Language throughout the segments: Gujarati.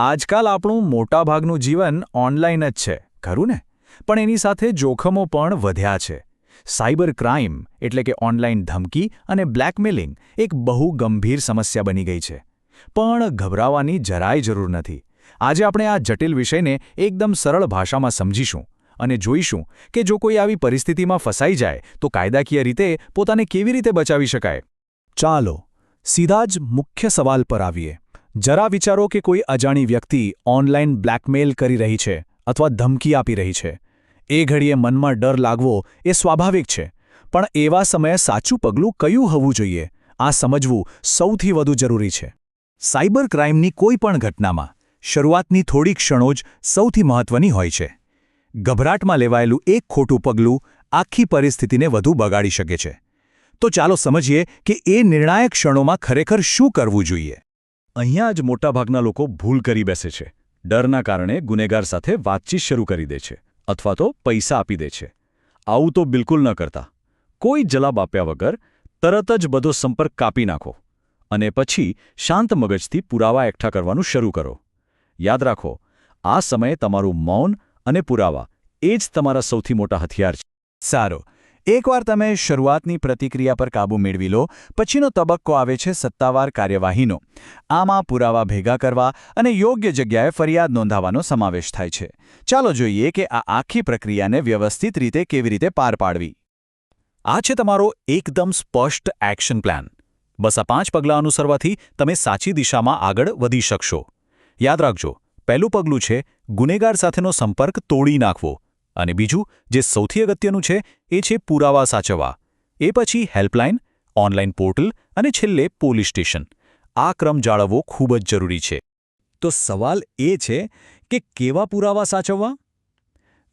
આજકાલ આપણું મોટાભાગનું જીવન ઓનલાઈન જ છે ખરું ને? પણ એની સાથે જોખમો પણ વધ્યા છે. સાયબર ક્રાઇમ એટલે કે ઓનલાઈન ધમકી અને બ્લેકમેલિંગ એક બહુ ગંભીર સમસ્યા બની ગઈ છે. પણ ગભરાવાની જરાય જરૂર નથી. આજે આપણે આ જટિલ વિષયને એકદમ સરળ ભાષામાં સમજીશું અને જોઈશું કે જો કોઈ આવી પરિસ્થિતિમાં ફસાઈ જાય તો કાયદાકીય રીતે પોતાને કેવી રીતે બચાવી શકાય. ચાલો સીધા જ મુખ્ય સવાલ પર આવીએ. જરા વિચારો કે કોઈ અજાણી વ્યક્તિ ઓનલાઈન બ્લેકમેલ કરી રહી છે અથવા ધમકી આપી રહી છે. એ ઘડીએ મનમાં ડર લાગવો એ સ્વાભાવિક છે, પણ એવા સમયે સાચું પગલું કયું હોવું જોઈએ આ સમજવું સૌથી વધુ જરૂરી છે. સાયબર ક્રાઇમની કોઈ પણ ઘટનામાં શરૂઆતની થોડી ક્ષણો જ સૌથી મહત્વની હોય છે. ગભરાટમાં લેવાયેલું એક ખોટું પગલું આખી પરિસ્થિતિને વધુ બગાડી શકે છે. તો ચાલો સમજીએ કે એ નિર્ણાયક ક્ષણોમાં ખરેખર શું કરવું જોઈએ. અહીંયા જ મોટાભાગના લોકો ભૂલ કરી બેસે છે. ડરના કારણે ગુનેગાર સાથે વાતચીત શરૂ કરી દે છે અથવા તો પૈસા આપી દે છે. આવું તો બિલકુલ ન કરતા. કોઈ જવાબ આપ્યા વગર તરત જ બધો સંપર્ક કાપી નાખો અને પછી શાંત મગજથી પુરાવા એકઠા કરવાનું શરૂ કરો. યાદ રાખો, આ સમયે તમારું મૌન અને પુરાવા એ જ તમારા સૌથી મોટા હથિયાર છે. સારું, એકવાર તમે શરૂઆતની પ્રતિક્રિયા પર કાબૂ મેળવી લો, પછીનો તબક્કો આવે છે સત્તાવાર કાર્યવાહીનો. આમાં પુરાવા ભેગા કરવા અને યોગ્ય જગ્યાએ ફરિયાદ નોંધાવવાનો સમાવેશ થાય છે. ચાલો જોઈએ કે આ આખી પ્રક્રિયાને વ્યવસ્થિત રીતે કેવી રીતે પાર પાડવી. આ છે તમારો એકદમ સ્પષ્ટ એક્શન પ્લાન. બસ આ 5 પગલાં અનુસરવાથી તમે સાચી દિશામાં આગળ વધી શકશો. યાદ રાખજો, પહેલું પગલું છે ગુનેગાર સાથેનો સંપર્ક તોડી નાખવો. અને બીજું, જે સૌથી અગત્યનું છે, એ છે પુરાવા સાચવવા. એ પછી હેલ્પલાઇન, ઓનલાઈન પોર્ટલ અને છેલ્લે પોલીસ સ્ટેશન. આ ક્રમ જાળવવો ખૂબ જ જરૂરી છે. તો સવાલ એ છે કે કેવા પુરાવા સાચવવા?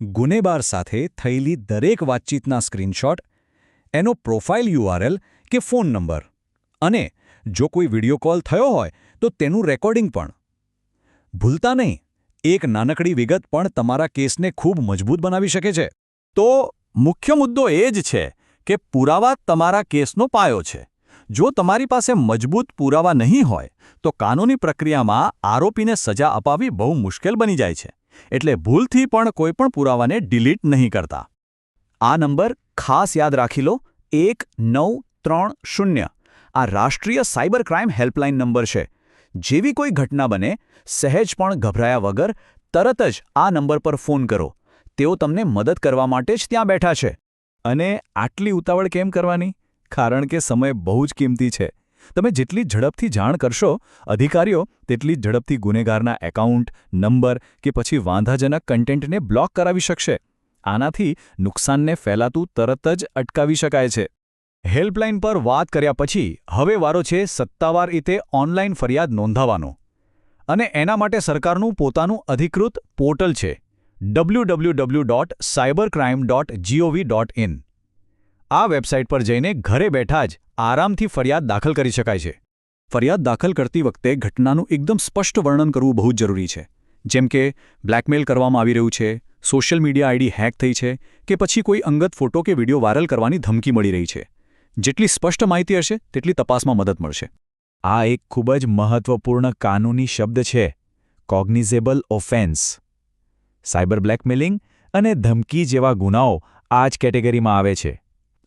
ગુનેગાર સાથે થયેલી દરેક વાતચીતના સ્ક્રીનશોટ, એનો પ્રોફાઇલ URL કે ફોન નંબર, અને જો કોઈ વિડિયો કોલ થયો હોય તો તેનું રેકોર્ડિંગ પણ. ભૂલતા નહીં, એક નાનકડી વિગત પણ તમારા કેસને ખૂબ મજબૂત બનાવી શકે છે. તો મુખ્ય મુદ્દો એ જ છે કે પુરાવા તમારા કેસનો પાયો છે. જો તમારી પાસે મજબૂત પુરાવા નહીં હોય તો કાનૂની પ્રક્રિયામાં આરોપીને સજા અપાવવી બહુ મુશ્કેલ બની જાય છે. એટલે ભૂલથી પણ કોઈપણ પુરાવાને ડિલીટ નહીં કરતા. આ નંબર ખાસ યાદ રાખી લો, 1930. આ રાષ્ટ્રીય સાયબર ક્રાઇમ હેલ્પલાઇન નંબર છે. જેવી કોઈ ઘટના બને, સહેજ પણ ગભરાયા વગર તરત જ આ નંબર પર ફોન કરો. તેઓ તમને મદદ કરવા માટે જ ત્યાં બેઠા છે. અને આટલી ઉતાવળ કેમ કરવાની? કારણ કે સમય બહુ જ કિંમતી છે. તમે જેટલી ઝડપથી જાણ કરશો, અધિકારીઓ તેટલી જ ઝડપથી ગુનેગારના એકાઉન્ટ, નંબર કે પછી વાંધાજનક કન્ટેન્ટને બ્લોક કરાવી શકશે. આનાથી નુકસાનને ફેલાતું તરત જ અટકાવી શકાય છે. હેલ્પલાઇન પર વાત કર્યા પછી હવે વારો છે સત્તાવાર રીતે ઓનલાઈન ફરિયાદ નોંધાવવાનો. અને એના માટે સરકારનું પોતાનું અધિકૃત પોર્ટલ છે, www.cybercrime.gov.in. આ વેબસાઇટ પર જઈને ઘરે બેઠા જ આરામથી ફરિયાદ દાખલ કરી શકાય છે. ફરિયાદ દાખલ કરતી વખતે ઘટનાનું એકદમ સ્પષ્ટ વર્ણન કરવું બહુ જ જરૂરી છે. જેમ કે બ્લેકમેલ કરવામાં આવી રહ્યું છે, સોશિયલ મીડિયા આઈડી હેક થઈ છે, કે પછી કોઈ અંગત ફોટો કે વિડીયો વાયરલ કરવાની ધમકી મળી રહી છે. જેટલી સ્પષ્ટ માહિતી હશે તેટલી તપાસમાં મદદ મળશે. આ એક ખૂબ જ મહત્વપૂર્ણ કાનૂની શબ્દ છે, કોગ્નિઝેબલ ઓફેન્સ. સાયબર બ્લેકમેલિંગ અને ધમકી જેવા ગુનાઓ આ જ કેટેગરીમાં આવે છે.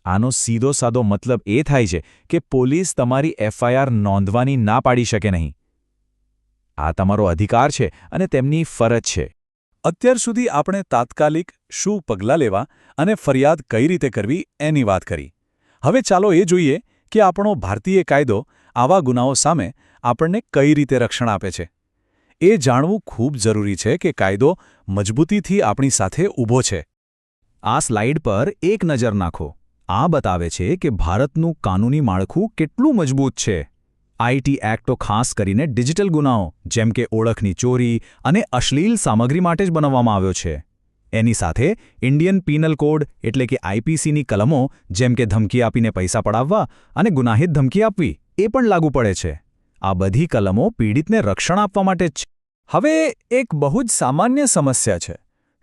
આનો સીધો સાદો મતલબ એ થાય છે કે પોલીસ તમારી FIR નોંધવાની ના પાડી શકે નહીં. આ તમારો અધિકાર છે અને તેમની ફરજ છે. અત્યાર સુધી આપણે તાત્કાલિક શું પગલાં લેવા અને ફરિયાદ કઈ રીતે કરવી એની વાત કરી. હવે ચાલો એ જોઈએ કે આપણો ભારતીય કાયદો આવા ગુનાઓ સામે આપણને કઈ રીતે રક્ષણ આપે છે. એ જાણવું ખૂબ જરૂરી છે કે કાયદો મજબૂતીથી આપણી સાથે ઊભો છે. આ સ્લાઇડ પર એક નજર નાખો. આ બતાવે છે કે ભારતનું કાનૂની માળખું કેટલું મજબૂત છે. IT એક્ટો ખાસ કરીને ડિજિટલ ગુનાઓ જેમ કે ઓળખની ચોરી અને અશ્લીલ સામગ્રી માટે જ બનાવવામાં આવ્યો છે. એની સાથે ઇન્ડિયન પીનલ કોડ એટલે કે IPCની કલમો જેમ કે ધમકી આપીને પૈસા પડાવવા અને ગુનાહિત ધમકી આપવી એ પણ લાગુ પડે છે. આ બધી કલમો પીડિતને રક્ષણ આપવા માટે જ છે. હવે એક બહુ જ સામાન્ય સમસ્યા છે,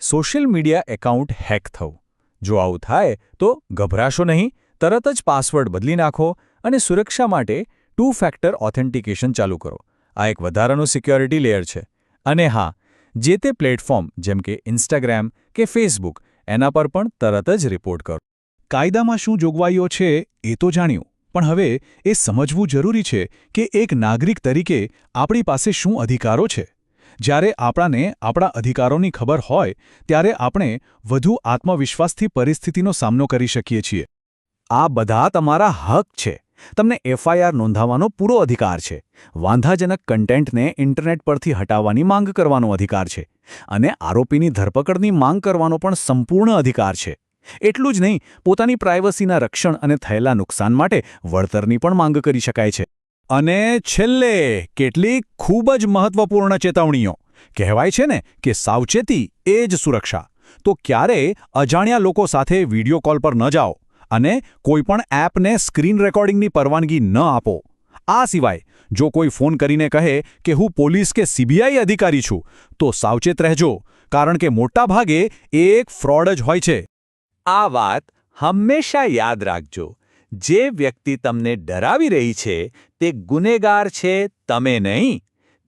સોશિયલ મીડિયા એકાઉન્ટ હેક થવું. જો આવું થાય તો ગભરાશો નહીં, તરત જ પાસવર્ડ બદલી નાખો અને સુરક્ષા માટે 2 ફેક્ટર ઓથેન્ટિકેશન ચાલુ કરો. આ એક વધારાનું સિક્યોરિટી લેયર છે. અને હા, જે તે પ્લેટફોર્મ જેમ કે ઇન્સ્ટાગ્રામ કે ફેસબુક એના પર પણ તરત જ રિપોર્ટ કરો. કાયદામાં શું જોગવાઈઓ છે એ તો જાણ્યું, પણ હવે એ સમજવું જરૂરી છે કે એક નાગરિક તરીકે આપણી પાસે શું અધિકારો છે. જ્યારે આપણાને આપણા અધિકારોની ખબર હોય ત્યારે આપણે વધુ આત્મવિશ્વાસથી પરિસ્થિતિનો સામનો કરી શકીએ છીએ. આ બધા તમારા હક છે. તમને એફઆઈઆર નોંધાવવાનો પૂરો અધિકાર છે. વાંધાજનક કન્ટેન્ટને ઇન્ટરનેટ પરથી હટાવવાની માંગ કરવાનો અધિકાર છે. અને આરોપીની ધરપકડની માંગ કરવાનો પણ સંપૂર્ણ અધિકાર છે. એટલું જ નહીં, પોતાની પ્રાઇવસીના રક્ષણ અને થયેલા નુકસાન માટે વળતરની પણ માંગ કરી શકાય છે. અને છેલ્લે કેટલીક ખૂબ જ મહત્વપૂર્ણ ચેતવણીઓ. કહેવાય છે ને કે સાવચેતી એ જ સુરક્ષા. તો ક્યારેય અજાણ્યા લોકો સાથે વિડીયો કોલ પર ન જાઓ અને કોઈપણ એપને સ્ક્રીન રેકોર્ડિંગની પરવાનગી ન આપો. આ સિવાય જો કોઈ ફોન કરીને કહે કે હું પોલીસ કે સીબીઆઈ અધિકારી છું, તો સાવચેત રહેજો, કારણ કે મોટાભાગે એ એક ફ્રોડ જ હોય છે. આ વાત હંમેશા યાદ રાખજો. જે વ્યક્તિ તમને ડરાવી રહી છે તે ગુનેગાર છે, તમે નહીં.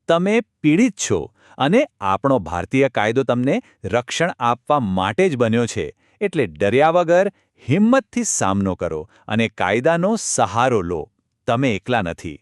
તમે પીડિત છો અને આપણો ભારતીય કાયદો તમને રક્ષણ આપવા માટે જ બન્યો છે. એટલે ડર્યા વગર હિંમતથી સામનો કરો અને કાયદાનો સહારો લો. તમે એકલા નથી.